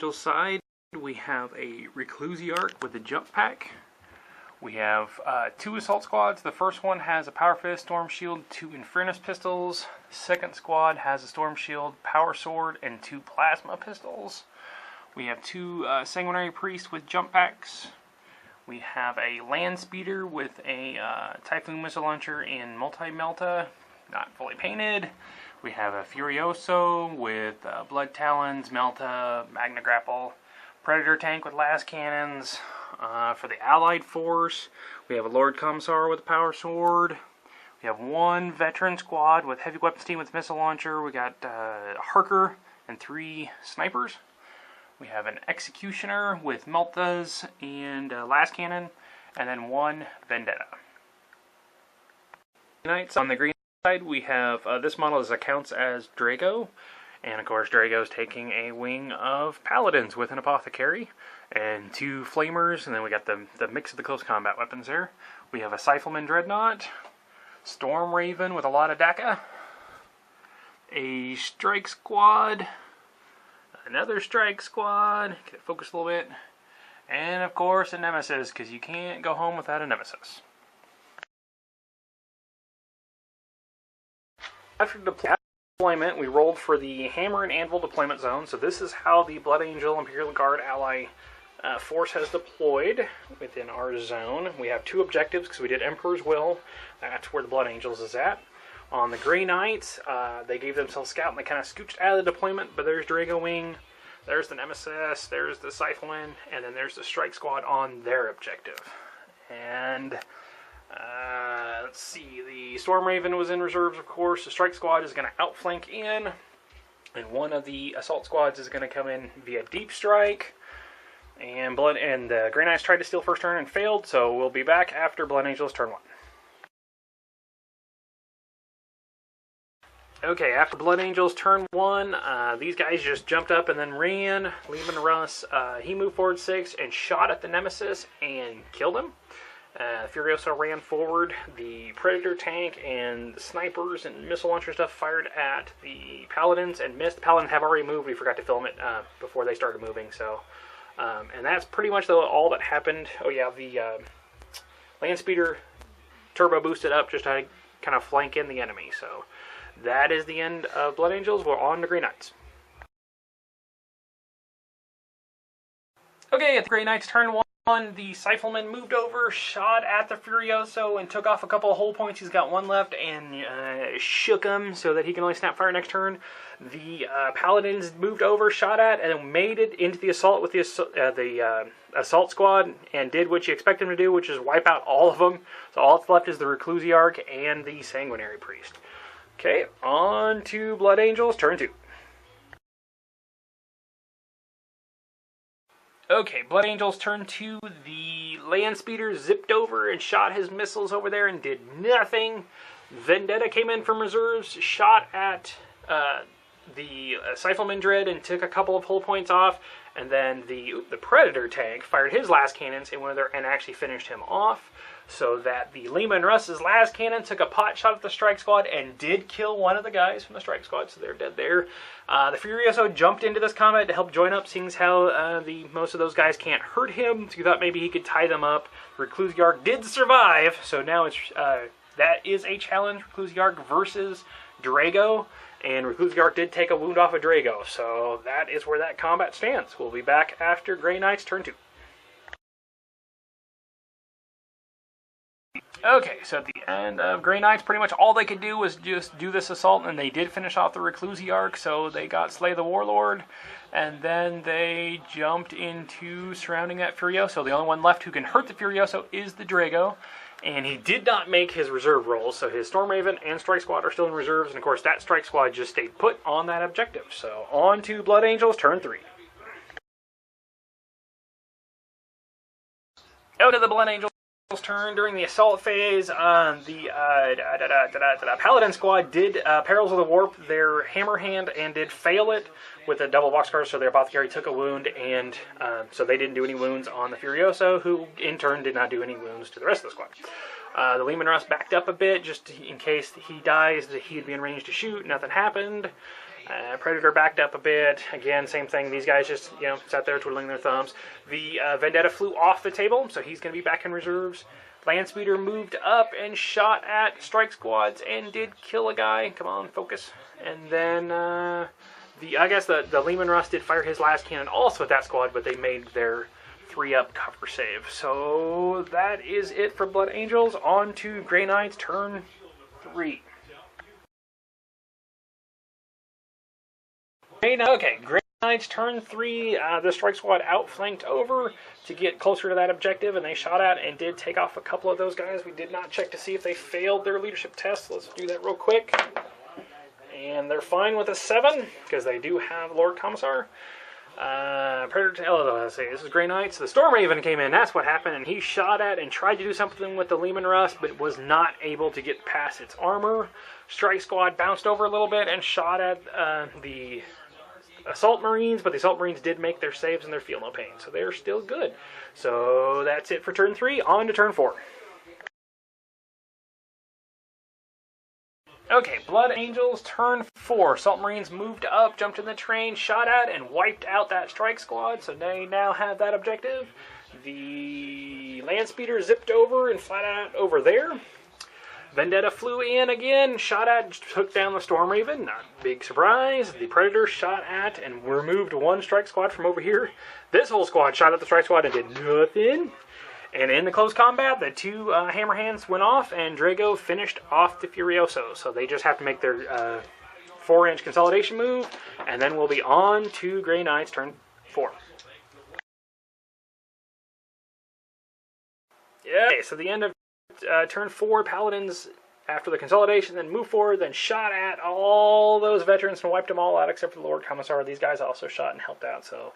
Angel side, we have a Reclusiarch with a jump pack. We have 2 assault squads. The first one has a Power Fist, Storm Shield, 2 Infernus pistols. The second squad has a Storm Shield, Power Sword, and 2 Plasma pistols. We have 2 Sanguinary Priests with jump packs. We have a Land Speeder with a Typhoon Missile Launcher in Multi-Melta, not fully painted. We have a Furioso with Blood Talons, Melta, Magna Grapple, Predator Tank with Las Cannons. For the Allied Force, we have a Lord Commissar with a Power Sword. We have 1 Veteran Squad with Heavy Weapons Team with Missile Launcher. We got Harker and 3 Snipers. We have an Executioner with Meltas and Las Cannon, and then 1 Vendetta. On the green side, we have this model counts as Drago, and of course Drago's taking a wing of Paladins with an Apothecary and 2 Flamers, and then we got the mix of the close combat weapons there. We have a Scythelman Dreadnought, Storm Raven with a lot of DACA, a Strike Squad, another Strike Squad, get it focused a little bit, and of course a Nemesis, because you can't go home without a Nemesis. After deployment, we rolled for the Hammer and Anvil deployment zone, so this is how the Blood Angel Imperial Guard ally force has deployed within our zone. We have 2 objectives because we did Emperor's Will. That's where the Blood Angels is at. On the Grey Knights, they gave themselves scout and they kind of scooched out of the deployment, but there's Drago Wing, there's the Nemesis, there's the Scythelman, and then there's the Strike Squad on their objective. And let's see, the Storm Raven was in reserves, of course. The Strike Squad is going to outflank in, and one of the assault squads is going to come in via Deep Strike. And Grey Knights tried to steal first turn and failed, so we'll be back after Blood Angel's turn 1. Okay, after Blood Angel's turn 1, these guys just jumped up and then ran. Lehman Russ, he moved forward 6 and shot at the Nemesis and killed him. Furioso ran forward. The Predator tank and the snipers and missile launcher stuff fired at the Paladins and missed. The Paladins have already moved. We forgot to film it before they started moving. So, and that's pretty much all that happened. Oh yeah, the Land Speeder turbo boosted up just to kind of flank in the enemy. So that is the end of Blood Angels. We're on to Grey Knights. Okay, at the Grey Knights turn 1, the Scythelman moved over, shot at the Furioso, and took off a couple of hull points. He's got 1 left, and shook him so that he can only snap fire next turn. The Paladins moved over, shot at, and then made it into the assault with the assault squad, and did what you expect them to do, which is wipe out all of them. So all that's left is the Reclusiarch and the Sanguinary Priest. Okay, on to Blood Angels, turn 2. Okay, Blood Angels turn 2. The Land Speeder zipped over and shot his missiles over there and did nothing. Vendetta came in from reserves, shot at the Scythelman Dread and took a couple of hull points off. And then the Predator tank fired his last cannons and actually finished him off. So that the Lehman Russ's last cannon took a pot shot at the Strike Squad and did kill one of the guys from the Strike Squad, so they're dead there. The Furioso jumped into this combat to help join up, seeing as how most of those guys can't hurt him, so he thought maybe he could tie them up. Reclusiarch did survive, so now it's that is a challenge, Reclusiarch versus Drago, and Reclusiarch did take a wound off of Drago, so that is where that combat stands. We'll be back after Grey Knights turn 2. Okay, so at the end of Grey Knights, pretty much all they could do was just do this assault, and they did finish off the Reclusiarch, so they got Slay the Warlord, and then they jumped into surrounding that Furioso. The only one left who can hurt the Furioso is the Drago, and he did not make his reserve rolls, so his Storm Raven and Strike Squad are still in reserves, and of course that Strike Squad just stayed put on that objective. So on to Blood Angels, turn 3. Out of the Blood Angels turn during the assault phase. The Paladin squad did Perils of the Warp their hammer hand and did fail it with a double boxcar, so their Apothecary took a wound, and so they didn't do any wounds on the Furioso, who in turn did not do any wounds to the rest of the squad. The Lehman Russ backed up a bit just in case he dies, that he'd be in range to shoot. Nothing happened. Predator backed up a bit. Again, same thing. These guys just, sat there twiddling their thumbs. The Vendetta flew off the table, so he's going to be back in reserves. Landspeeder moved up and shot at strike squads and did kill a guy. Come on, focus. And then I guess the Lehman Russ did fire his last cannon also at that squad, but they made their 3-up cover save. So that is it for Blood Angels. On to Grey Knights, turn 3. Okay, Grey Knights, turn 3. The strike squad outflanked over to get closer to that objective, and they shot at and did take off a couple of those guys. We did not check to see if they failed their leadership test. Let's do that real quick. And they're fine with a 7, because they do have Lord Commissar. Predator, let's see, this is Grey Knights. The Storm Raven came in, that's what happened, and he shot at and tried to do something with the Lehman Russ, but was not able to get past its armor. Strike Squad bounced over a little bit and shot at the Assault Marines, but the Assault Marines did make their saves and they feel no pain, so they're still good. So that's it for turn 3, on to turn 4. Okay, Blood Angels, turn 4. Assault Marines moved up, jumped in the train, shot at, and wiped out that strike squad, so they now have that objective. The Landspeeder zipped over and flat out over there. Vendetta flew in again, shot at, took down the Storm Raven. Not a big surprise. The Predator shot at and removed one strike squad from over here. This whole squad shot at the strike squad and did nothing. And in the close combat, the 2 Hammerhands went off, and Drago finished off the Furioso. So they just have to make their 4-inch consolidation move, and then we'll be on to Grey Knights, turn 4. Yeah, okay, so the end of turn 4, Paladins, after the consolidation, then moved forward, then shot at all those veterans and wiped them all out except for the Lord Commissar. These guys also shot and helped out. So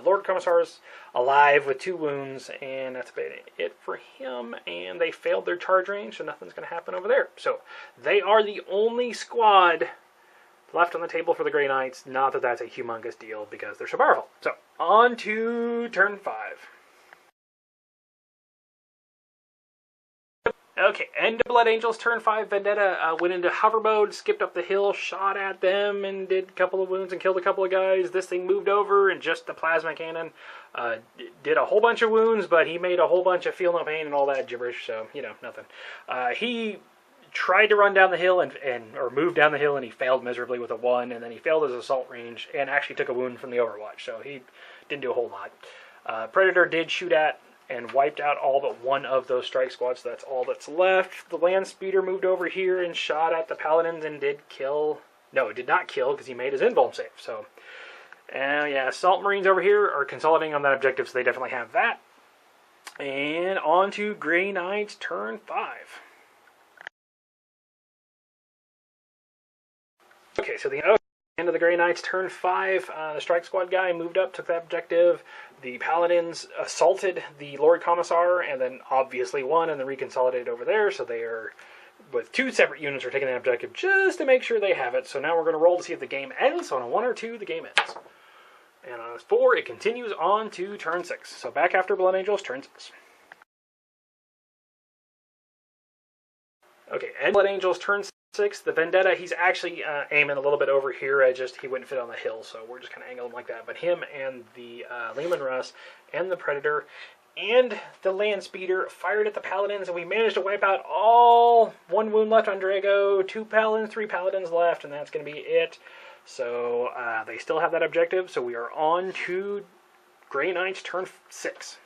Lord Commissar's alive with 2 wounds, and that's about it for him. And they failed their charge range, so nothing's going to happen over there. So they are the only squad left on the table for the Grey Knights. Not that that's a humongous deal because they're so powerful. So on to turn 5. Okay, end of Blood Angels, turn 5. Vendetta went into hover mode, skipped up the hill, shot at them, and did a couple of wounds and killed a couple of guys. This thing moved over, and just the plasma cannon did a whole bunch of wounds, but he made a whole bunch of feel no pain and all that gibberish, so, nothing. He tried to run down the hill or move down the hill, and he failed miserably with a 1, and then he failed his assault range and actually took a wound from the Overwatch, so he didn't do a whole lot. Predator did shoot at and wiped out all but one of those strike squads, so that's all that's left. The Landspeeder moved over here and shot at the Paladins and did kill. No, it did not kill because he made his invuln save. So, yeah, Assault Marines over here are consolidating on that objective, so they definitely have that. And on to Grey Knights, turn 5. Okay, so the end of the Grey Knights, turn 5. The strike squad guy moved up, took that objective. The Paladins assaulted the Lord Commissar and then obviously won and then reconsolidated over there. So they are, with 2 separate units, are taking that objective just to make sure they have it. So now we're going to roll to see if the game ends. So on a 1 or 2, the game ends. And on a 4, it continues on to turn 6. So back after Blood Angels, turn 6. Okay, and Blood Angels, turn 6. The Vendetta, he's actually aiming a little bit over here. He wouldn't fit on the hill, so we're just kind of angling him like that. But him and the Lehman Russ and the Predator and the Landspeeder fired at the Paladins, and we managed to wipe out all. 1 wound left on Drago, 2 Paladins, 3 Paladins left, and that's going to be it. So they still have that objective, so we are on to Grey Knights, turn 6.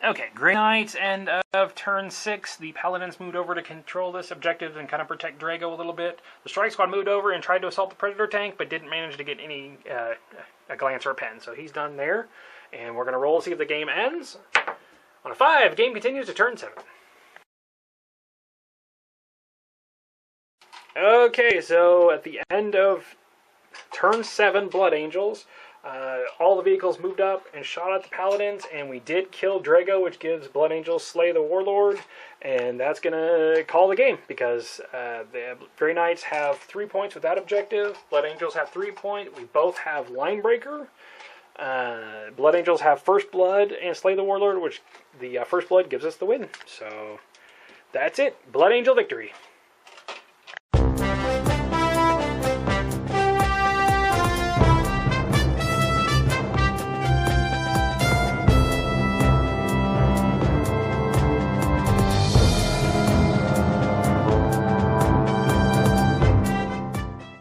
Okay, Grey Knights, end of turn 6. The Paladins moved over to control this objective and kind of protect Drago a little bit. The Strike Squad moved over and tried to assault the Predator tank, but didn't manage to get any a glance or a pen. So he's done there. And we're going to roll to see if the game ends. On a 5, the game continues to turn 7. Okay, so at the end of turn 7, Blood Angels, all the vehicles moved up and shot at the Paladins, and we did kill Drago, which gives Blood Angels Slay the Warlord, and that's going to call the game, because the Grey Knights have 3 points with that objective, Blood Angels have 3 points, we both have Linebreaker. Blood Angels have First Blood and Slay the Warlord, which the First Blood gives us the win. So that's it. Blood Angel victory.